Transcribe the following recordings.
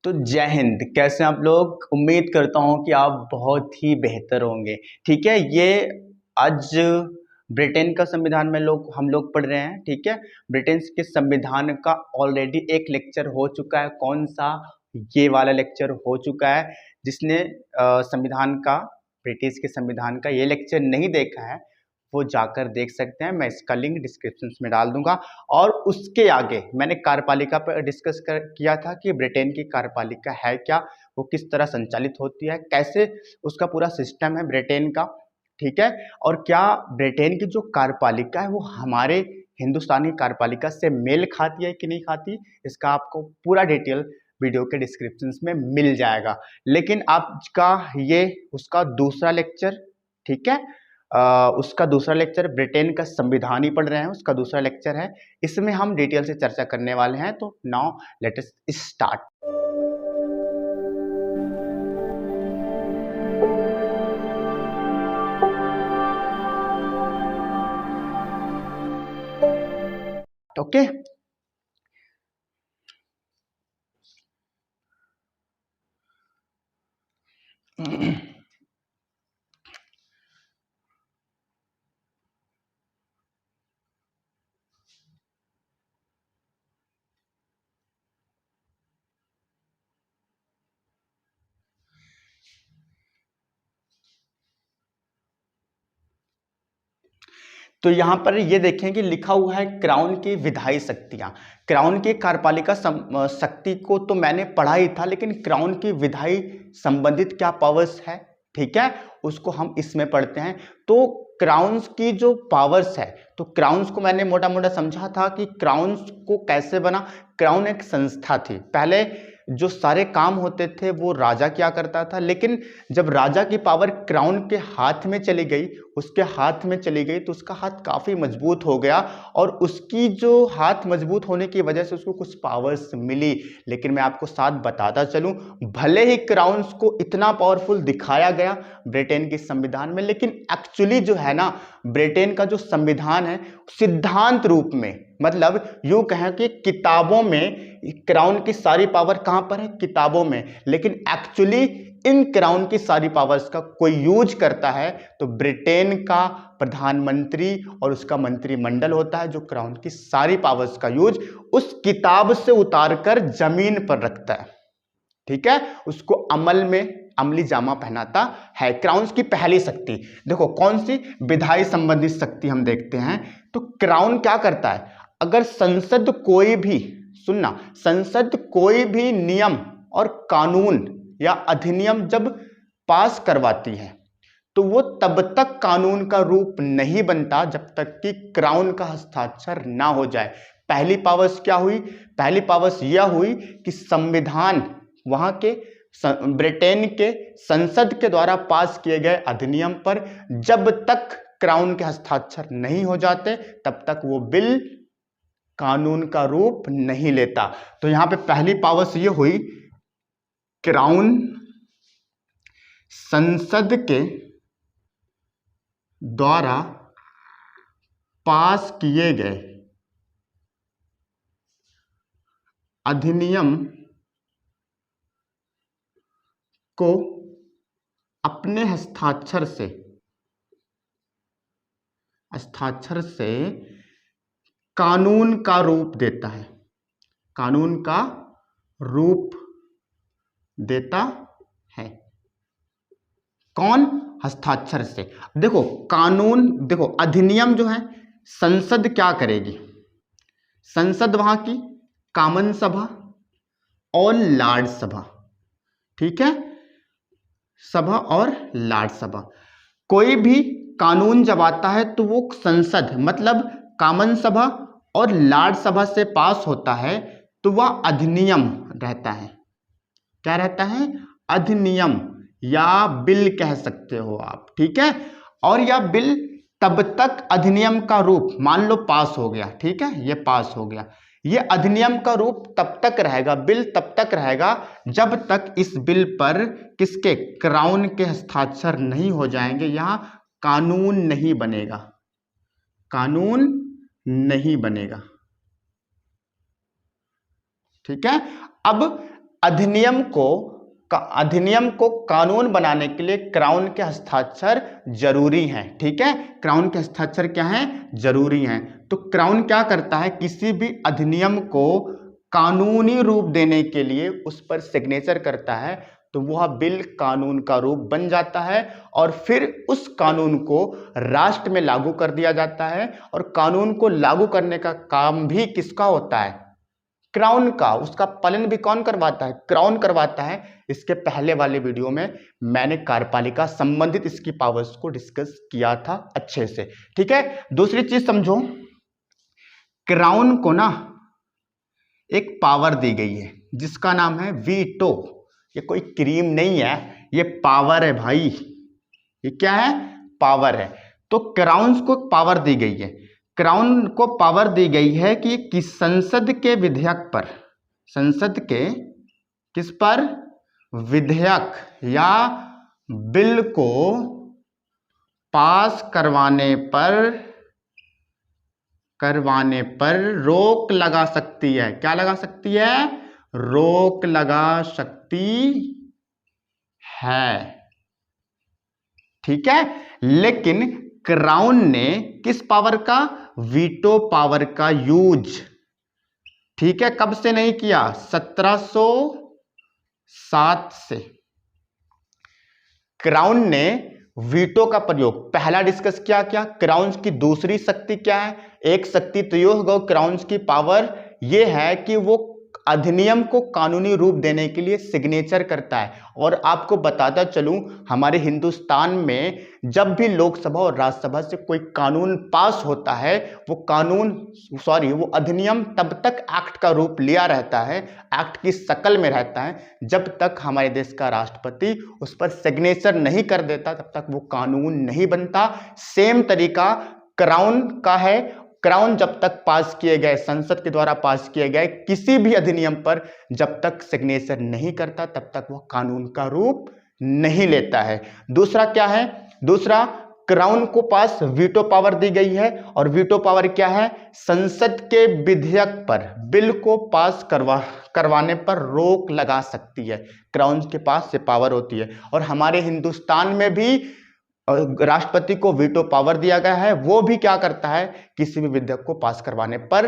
तो जय हिंद। कैसे हैं आप लोग? उम्मीद करता हूं कि आप बहुत ही बेहतर होंगे। ठीक है, ये आज ब्रिटेन का संविधान में हम लोग पढ़ रहे हैं। ठीक है, ब्रिटेन के संविधान का ऑलरेडी एक लेक्चर हो चुका है। कौन सा? ये वाला लेक्चर हो चुका है। जिसने संविधान का, ब्रिटिश के संविधान का ये लेक्चर नहीं देखा है वो जाकर देख सकते हैं। मैं इसका लिंक डिस्क्रिप्शन में डाल दूंगा। और उसके आगे मैंने कार्यपालिका पर किया था कि ब्रिटेन की कार्यपालिका है क्या, वो किस तरह संचालित होती है, कैसे उसका पूरा सिस्टम है ब्रिटेन का। ठीक है, और क्या ब्रिटेन की जो कार्यपालिका है वो हमारे हिंदुस्तानी कार्यपालिका से मेल खाती है कि नहीं खाती, इसका आपको पूरा डिटेल वीडियो के डिस्क्रिप्शन में मिल जाएगा। लेकिन आज का ये उसका दूसरा लेक्चर, ठीक है, उसका दूसरा लेक्चर, ब्रिटेन का संविधान ही पढ़ रहे हैं, उसका दूसरा लेक्चर है। इसमें हम डिटेल से चर्चा करने वाले हैं। तो now let us start. Okay, तो यहां पर ये देखें कि लिखा हुआ है क्राउन की विधायी शक्तियां। क्राउन की कार्यपालिका शक्ति को तो मैंने पढ़ा ही था, लेकिन क्राउन की विधायी संबंधित क्या पावर्स है, ठीक है, उसको हम इसमें पढ़ते हैं। तो क्राउन्स की जो पावर्स है, तो क्राउन्स को मैंने मोटा मोटा समझा था कि क्राउन्स को कैसे बना। क्राउन एक संस्था थी। पहले जो सारे काम होते थे वो राजा किया करता था, लेकिन जब राजा की पावर क्राउन के हाथ में चली गई, उसके हाथ में चली गई, तो उसका हाथ काफ़ी मजबूत हो गया। और उसकी जो हाथ मजबूत होने की वजह से उसको कुछ पावर्स मिली। लेकिन मैं आपको साथ बताता चलूं, भले ही क्राउन्स को इतना पावरफुल दिखाया गया ब्रिटेन के संविधान में, लेकिन एक्चुअली जो है ना, ब्रिटेन का जो संविधान है सिद्धांत रूप में, मतलब यूं कहें कि किताबों में क्राउन की सारी पावर कहां पर है, किताबों में। लेकिन एक्चुअली इन क्राउन की सारी पावर्स का कोई यूज करता है तो ब्रिटेन का प्रधानमंत्री और उसका मंत्रिमंडल होता है, जो क्राउन की सारी पावर्स का यूज उस किताब से उतारकर जमीन पर रखता है। ठीक है, उसको अमल में अमली जामा पहनाता है। क्राउन की पहली शक्ति देखो कौन सी, विधायी संबंधित शक्ति हम देखते हैं। तो क्राउन क्या करता है, अगर संसद कोई भी, सुनना, संसद कोई भी नियम और कानून या अधिनियम जब पास करवाती है तो वो तब तक कानून का रूप नहीं बनता जब तक कि क्राउन का हस्ताक्षर ना हो जाए। पहली पावर्स क्या हुई, पहली पावर्स यह हुई कि संविधान वहां के ब्रिटेन के संसद के द्वारा पास किए गए अधिनियम पर जब तक क्राउन के हस्ताक्षर नहीं हो जाते तब तक वो बिल कानून का रूप नहीं लेता। तो यहां पे पहली पावर्स ये हुई, क्राउन संसद के द्वारा पास किए गए अधिनियम को अपने हस्ताक्षर से कानून का रूप देता है, कानून का रूप देता है। कौन? हस्ताक्षर से। देखो कानून, देखो अधिनियम जो है संसद क्या करेगी, संसद वहां की कॉमन सभा और लॉर्ड सभा, ठीक है, सभा और लॉर्ड सभा, कोई भी कानून जब आता है तो वो संसद मतलब कॉमन सभा और लॉर्ड सभा से पास होता है तो वह अधिनियम रहता है। क्या रहता है? अधिनियम या बिल कह सकते हो आप, ठीक है। और यह बिल तब तक अधिनियम का रूप, मान लो पास हो गया, ठीक है, ये पास हो गया, ये अधिनियम का रूप तब तक रहेगा, बिल तब तक रहेगा जब तक इस बिल पर किसके, क्राउन के हस्ताक्षर नहीं हो जाएंगे। यहां कानून नहीं बनेगा, कानून नहीं बनेगा, ठीक है। अब अधिनियम को कानून बनाने के लिए क्राउन के हस्ताक्षर जरूरी हैं। ठीक है, क्राउन के हस्ताक्षर क्या हैं? जरूरी हैं। तो क्राउन क्या करता है? किसी भी अधिनियम को कानूनी रूप देने के लिए उस पर सिग्नेचर करता है, तो वह बिल कानून का रूप बन जाता है और फिर उस कानून को राष्ट्र में लागू कर दिया जाता है। और कानून को लागू करने का काम भी किसका होता है? क्राउन का। उसका पालन भी कौन करवाता है? क्राउन करवाता है। इसके पहले वाले वीडियो में मैंने कार्यपालिका संबंधित इसकी पावर्स को डिस्कस किया था अच्छे से। ठीक है, दूसरी चीज समझो, क्राउन को ना एक पावर दी गई है जिसका नाम है वीटो। ये कोई क्रीम नहीं है, ये पावर है भाई। ये क्या है? पावर है। तो क्राउन को पावर दी गई है, क्राउन को पावर दी गई है कि संसद के विधेयक पर, संसद के किस पर? विधेयक या बिल को पास करवाने पर रोक लगा सकती है। क्या लगा सकती है? रोक लगा सकती है। ठीक है, लेकिन क्राउन ने किस पावर का? वीटो पावर का यूज, ठीक है, कब से नहीं किया? 1707 से। क्राउन ने वीटो का प्रयोग पहला डिस्कस किया। क्या क्राउन की दूसरी शक्ति क्या है? एक शक्ति तो ये होगा, क्राउन की पावर ये है कि वो अधिनियम को कानूनी रूप देने के लिए सिग्नेचर करता है। और आपको बताता चलूं, हमारे हिंदुस्तान में जब भी लोकसभा और राज्यसभा से कोई कानून पास होता है, वो अधिनियम तब तक एक्ट का रूप लिया रहता है, एक्ट की शक्ल में रहता है, जब तक हमारे देश का राष्ट्रपति उस पर सिग्नेचर नहीं कर देता, तब तक वो कानून नहीं बनता। सेम तरीका क्राउन का है। क्राउन जब तक पास किए गए, संसद के द्वारा पास किए गए किसी भी अधिनियम पर जब तक सिग्नेचर नहीं करता, तब तक वह कानून का रूप नहीं लेता है। दूसरा क्या है? दूसरा, क्राउन को पास वीटो पावर दी गई है। और वीटो पावर क्या है? संसद के विधेयक पर, बिल को पास करवाने पर रोक लगा सकती है। क्राउन के पास ये पावर होती है। और हमारे हिंदुस्तान में भी राष्ट्रपति को वीटो पावर दिया गया है। वो भी क्या करता है? किसी भी विधेयक को पास करवाने पर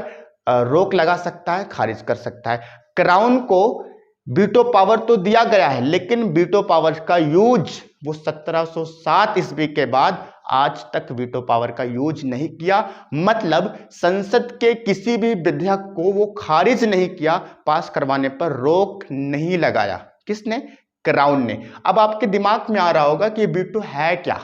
रोक लगा सकता है, खारिज कर सकता है। क्राउन को वीटो पावर तो दिया गया है, लेकिन वीटो पावर का यूज वो 1707 ईस्वी के बाद आज तक वीटो पावर का यूज नहीं किया। मतलब संसद के किसी भी विधेयक को वो खारिज नहीं किया, पास करवाने पर रोक नहीं लगाया। किसने? क्राउन ने। अब आपके दिमाग में आ रहा होगा कि वीटो है क्या,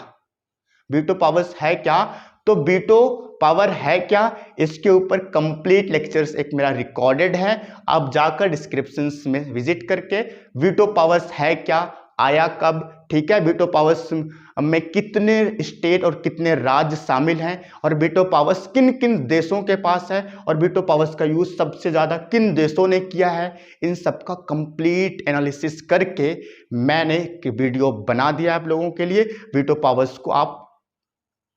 वीटो पावर्स है क्या? तो वीटो पावर है क्या, इसके ऊपर कंप्लीट लेक्चर्स एक मेरा रिकॉर्डेड है। आप जाकर डिस्क्रिप्शंस में विजिट करके वीटो पावर्स है क्या, आया कब, ठीक है, वीटो पावर्स में कितने स्टेट और कितने राज्य शामिल हैं, और वीटो पावर्स किन किन देशों के पास है, और वीटो पावर्स का यूज सबसे ज़्यादा किन देशों ने किया है, इन सब का कंप्लीट एनालिसिस करके मैंने एक वीडियो बना दिया आप लोगों के लिए। वीटो पावर्स को आप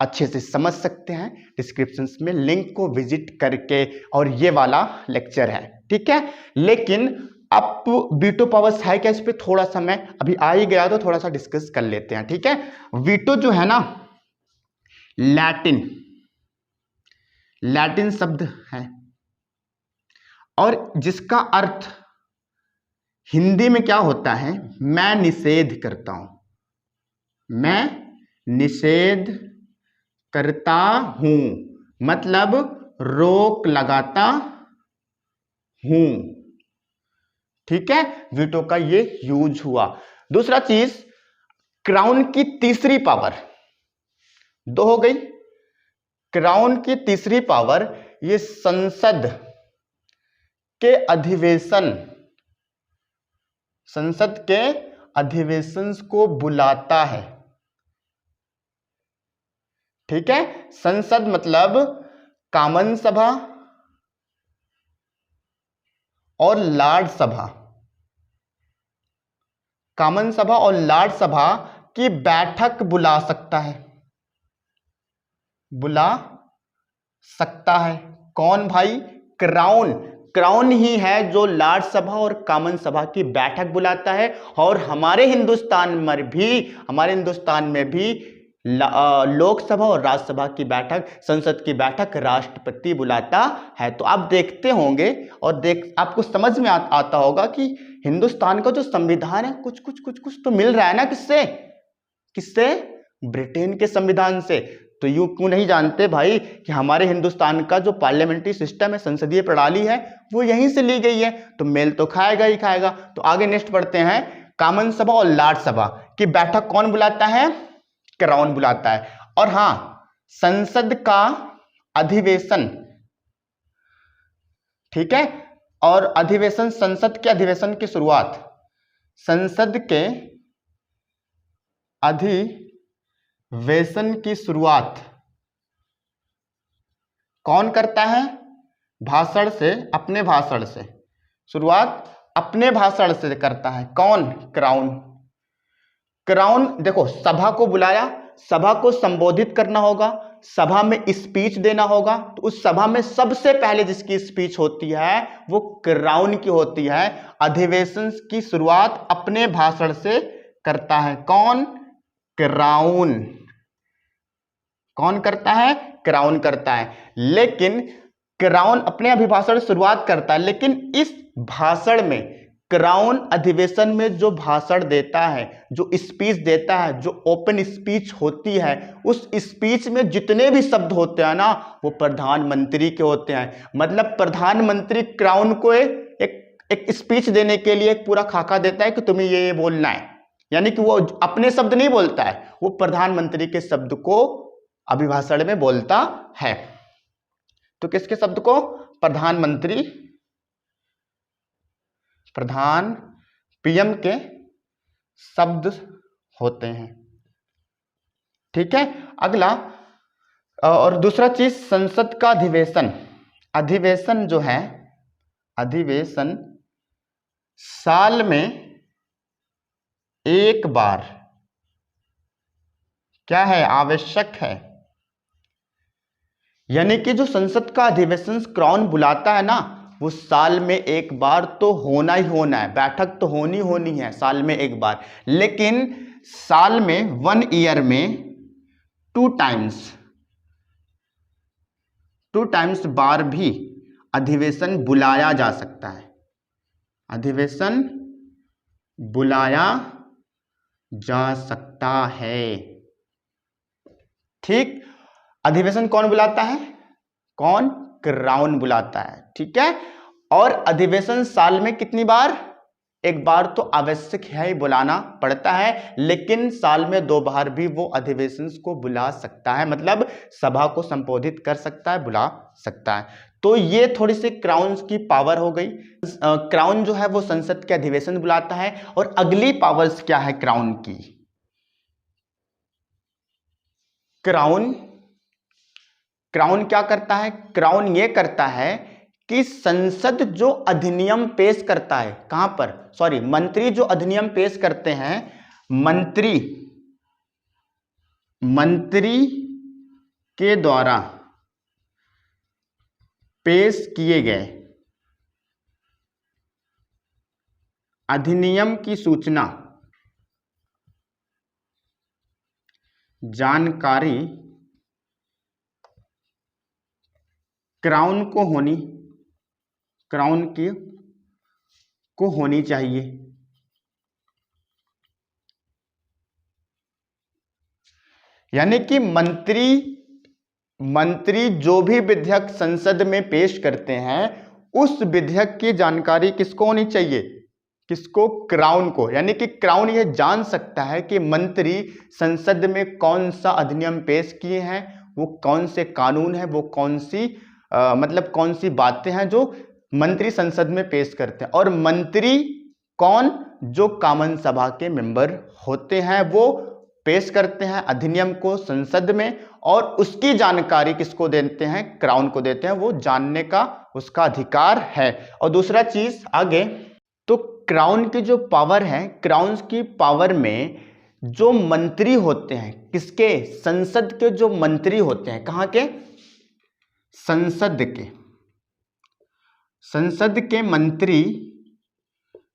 अच्छे से समझ सकते हैं, डिस्क्रिप्शन में लिंक को विजिट करके। और ये वाला लेक्चर है, ठीक है। लेकिन अब वीटो पावर्स है क्या, इस पे थोड़ा सा मैं अभी आ ही गया तो थोड़ा सा डिस्कस कर लेते हैं, ठीक है। वीटो जो है ना, लैटिन शब्द है, और जिसका अर्थ हिंदी में क्या होता है? मैं निषेध करता हूं, मैं निषेध करता हूं, मतलब रोक लगाता हूं, ठीक है। वीटो का ये यूज हुआ। दूसरा चीज, क्राउन की तीसरी पावर, दो हो गई। क्राउन की तीसरी पावर, ये संसद के अधिवेशन को बुलाता है, ठीक है। संसद मतलब कॉमन सभा और लॉर्ड सभा, कॉमन सभा और लॉर्ड सभा की बैठक बुला सकता है, बुला सकता है। कौन भाई? क्राउन। क्राउन ही है जो राज्यसभा और कामन सभा की बैठक बुलाता है। और हमारे हिंदुस्तान में भी लोकसभा और राज्यसभा की बैठक, संसद की बैठक राष्ट्रपति बुलाता है। तो आप देखते होंगे और आपको समझ में आता होगा कि हिंदुस्तान का जो संविधान है कुछ तो मिल रहा है ना, किससे? ब्रिटेन के संविधान से। तो यूं क्यों नहीं जानते भाई कि हमारे हिंदुस्तान का जो पार्लियामेंट्री सिस्टम है, संसदीय प्रणाली है, वो यहीं से ली गई है। तो मेल तो खाएगा ही खाएगा। तो आगे नेक्स्ट पढ़ते हैं। कामन सभा और राज्यसभा की बैठक कौन बुलाता है? क्राउन बुलाता है। और हां, संसद का अधिवेशन, ठीक है, और अधिवेशन, संसद के अधिवेशन की शुरुआत, संसद के अधिवेशन की शुरुआत कौन करता है? भाषण से, अपने भाषण से शुरुआत अपने भाषण से करता है। कौन? क्राउन। क्राउन देखो, सभा को बुलाया, सभा को संबोधित करना होगा, सभा में स्पीच देना होगा। तो उस सभा में सबसे पहले जिसकी स्पीच होती है वो क्राउन की होती है। अधिवेशन की शुरुआत अपने भाषण से करता है। कौन? क्राउन। कौन करता है? क्राउन करता है। लेकिन क्राउन अपने अभिभाषण से शुरुआत करता है, लेकिन इस भाषण में क्राउन अधिवेशन में जो भाषण देता है, जो स्पीच देता है, जो ओपन स्पीच होती है, उस स्पीच में जितने भी शब्द होते हैं ना, वो प्रधानमंत्री के होते हैं। मतलब प्रधानमंत्री क्राउन को एक स्पीच देने के लिए एक पूरा खाका देता है कि तुम्हें ये बोलना है। यानी कि वो अपने शब्द नहीं बोलता है, वो प्रधानमंत्री के शब्द को अभिभाषण में बोलता है। तो किसके शब्द को? प्रधान पीएम के शब्द होते हैं। ठीक है। अगला और दूसरा चीज, संसद का अधिवेशन। अधिवेशन जो है, अधिवेशन साल में एक बार क्या है? आवश्यक है। यानी कि जो संसद का अधिवेशन क्राउन बुलाता है ना, वो साल में एक बार तो होना ही होना है। बैठक तो होनी है साल में एक बार। लेकिन साल में 1 ईयर में 2 टाइम्स बार भी अधिवेशन बुलाया जा सकता है। अधिवेशन बुलाया जा सकता है। ठीक। अधिवेशन कौन बुलाता है? कौन? क्राउन बुलाता है। ठीक है। और अधिवेशन साल में कितनी बार? एक बार तो आवश्यक है ही, बुलाना पड़ता है, लेकिन साल में 2 बार भी वो अधिवेशन को बुला सकता है। मतलब सभा को संबोधित कर सकता है, बुला सकता है। तो ये थोड़ी सी क्राउन की पावर हो गई। क्राउन जो है वो संसद के अधिवेशन बुलाता है। और अगली पावर्स क्या है क्राउन की? क्राउन क्या करता है? क्राउन ये करता है कि संसद जो अधिनियम पेश करता है, कहां पर? सॉरी, मंत्री जो अधिनियम पेश करते हैं, मंत्री के द्वारा पेश किए गए अधिनियम की सूचना, जानकारी क्राउन को होनी चाहिए। यानी कि मंत्री जो भी विधेयक संसद में पेश करते हैं, उस विधेयक की जानकारी किसको होनी चाहिए? किसको? क्राउन को। यानी कि क्राउन यह जान सकता है कि मंत्री संसद में कौन सा अधिनियम पेश किए हैं, वो कौन से कानून है, वो कौन सी बातें हैं जो मंत्री संसद में पेश करते हैं। और मंत्री कौन? जो कामन सभा के मेंबर होते हैं, वो पेश करते हैं अधिनियम को संसद में, और उसकी जानकारी किसको देते हैं? क्राउन को देते हैं। वो जानने का उसका अधिकार है। और दूसरा चीज आगे, तो क्राउन की जो पावर है, क्राउन की पावर में जो मंत्री होते हैं, किसके? संसद के जो मंत्री होते हैं, कहां के? संसद के। संसद के मंत्री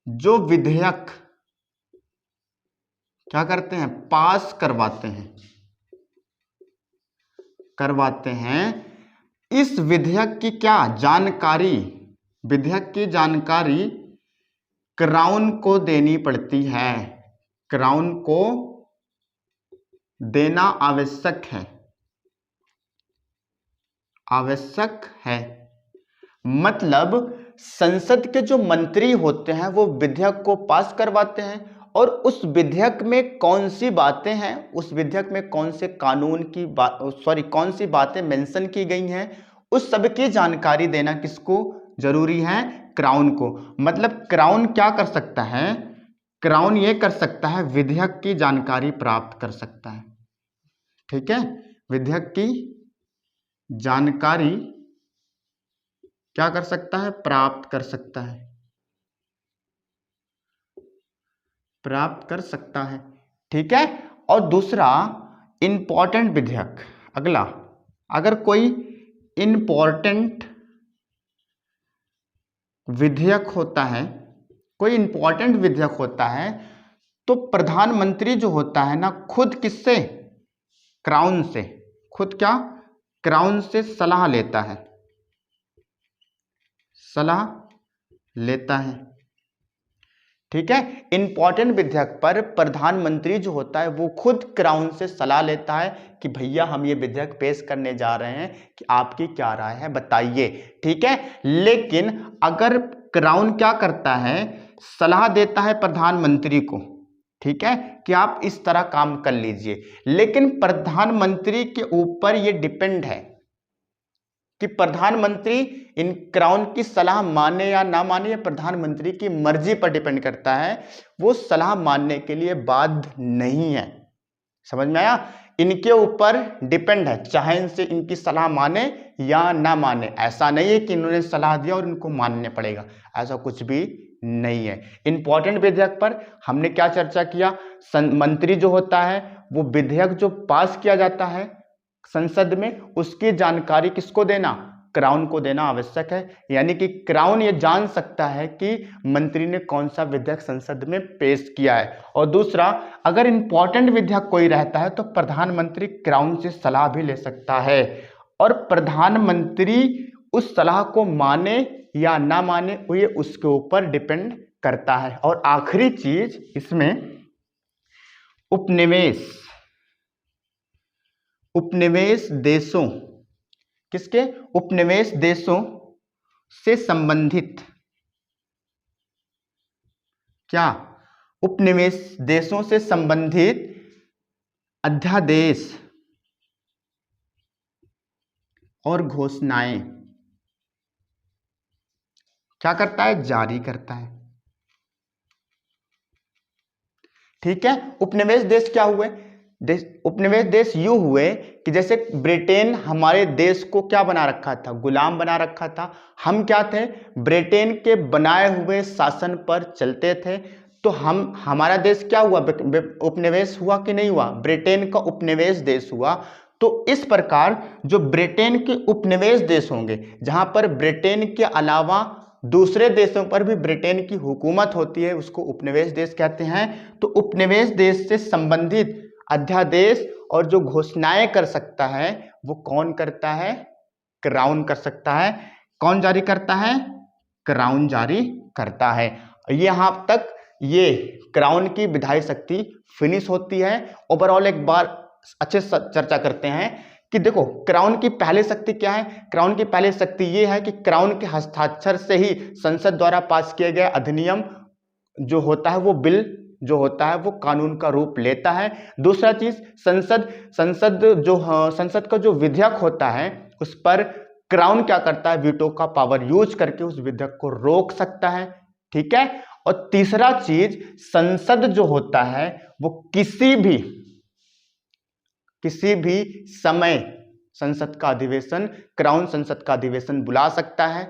जो विधेयक क्या करते हैं, पास करवाते हैं, इस विधेयक की क्या जानकारी, विधेयक की जानकारी क्राउन को देनी पड़ती है, क्राउन को देना आवश्यक है। मतलब संसद के जो मंत्री होते हैं वो विधेयक को पास करवाते हैं और उस विधेयक में कौन सी बातें हैं, उस विधेयक में कौन से कानून की कौन सी बातें मेंशन की गई हैं, उस सब की जानकारी देना किसको जरूरी है, क्राउन को। मतलब क्राउन क्या कर सकता है, क्राउन ये कर सकता है, विधेयक की जानकारी प्राप्त कर सकता है। ठीक है, विधेयक की जानकारी क्या कर सकता है, प्राप्त कर सकता है। ठीक है, और दूसरा इंपॉर्टेंट विधेयक, अगला, अगर कोई इंपॉर्टेंट विधेयक होता है, कोई इंपॉर्टेंट विधेयक होता है तो प्रधानमंत्री जो होता है ना, खुद किससे, क्राउन से, खुद क्या, क्राउन से सलाह लेता है। ठीक है, इंपॉर्टेंट विधेयक पर प्रधानमंत्री जो होता है वो खुद क्राउन से सलाह लेता है कि भैया हम ये विधेयक पेश करने जा रहे हैं कि आपकी क्या राय है बताइए। ठीक है, लेकिन अगर क्राउन क्या करता है, सलाह देता है प्रधानमंत्री को, ठीक है, कि आप इस तरह काम कर लीजिए, लेकिन प्रधानमंत्री के ऊपर ये डिपेंड है कि प्रधानमंत्री इन क्राउन की सलाह माने या ना माने, या प्रधानमंत्री की मर्जी पर डिपेंड करता है, वो सलाह मानने के लिए बाध्य नहीं है। समझ में आया, इनके ऊपर डिपेंड है, चाहे इनसे इनकी सलाह माने या ना माने। ऐसा नहीं है कि इन्होंने सलाह दिया और इनको मानने पड़ेगा, ऐसा कुछ भी नहीं है। इंपॉर्टेंट विधेयक पर हमने क्या चर्चा किया, मंत्री जो होता है वो विधेयक जो पास किया जाता है संसद में, उसकी जानकारी किसको देना, क्राउन को देना आवश्यक है। यानी कि क्राउन ये जान सकता है कि मंत्री ने कौन सा विधेयक संसद में पेश किया है। और दूसरा, अगर इंपॉर्टेंट विधेयक कोई रहता है तो प्रधानमंत्री क्राउन से सलाह भी ले सकता है, और प्रधानमंत्री उस सलाह को माने या ना माने ये उसके ऊपर डिपेंड करता है। और आखिरी चीज इसमें उपनिवेश देशों, किसके, उपनिवेश देशों से संबंधित, क्या, उपनिवेश देशों से संबंधित अध्यादेश और घोषणाएं क्या करता है, जारी करता है। ठीक है, उपनिवेश देश क्या हुए, उपनिवेश देश यूं हुए कि जैसे ब्रिटेन हमारे देश को क्या बना रखा था, गुलाम बना रखा था। हम क्या थे, ब्रिटेन के बनाए हुए शासन पर चलते थे। तो हमारा देश क्या हुआ, उपनिवेश हुआ कि नहीं हुआ, ब्रिटेन का उपनिवेश देश हुआ। तो इस प्रकार जो ब्रिटेन के उपनिवेश देश होंगे, जहां पर ब्रिटेन के अलावा दूसरे देशों पर भी ब्रिटेन की हुकूमत होती है, उसको उपनिवेश देश कहते हैं। तो उपनिवेश देश से संबंधित अध्यादेश और जो घोषणाएं कर सकता है वो कौन करता है, क्राउन कर सकता है। कौन जारी करता है, क्राउन जारी करता है। यहां तक ये क्राउन की विधायी शक्ति फिनिश होती है। ओवरऑल एक बार अच्छे से चर्चा करते हैं कि देखो क्राउन की पहली शक्ति क्या है। क्राउन की पहली शक्ति ये है कि क्राउन के हस्ताक्षर से ही संसद द्वारा पास किए गए अधिनियम जो होता है, वो बिल जो होता है वो कानून का रूप लेता है। दूसरा चीज, संसद का जो विधेयक होता है उस पर क्राउन क्या करता है, वीटो का पावर यूज करके उस विधेयक को रोक सकता है। ठीक है, और तीसरा चीज, संसद जो होता है वो किसी भी समय संसद का अधिवेशन, क्राउन संसद का अधिवेशन बुला सकता है।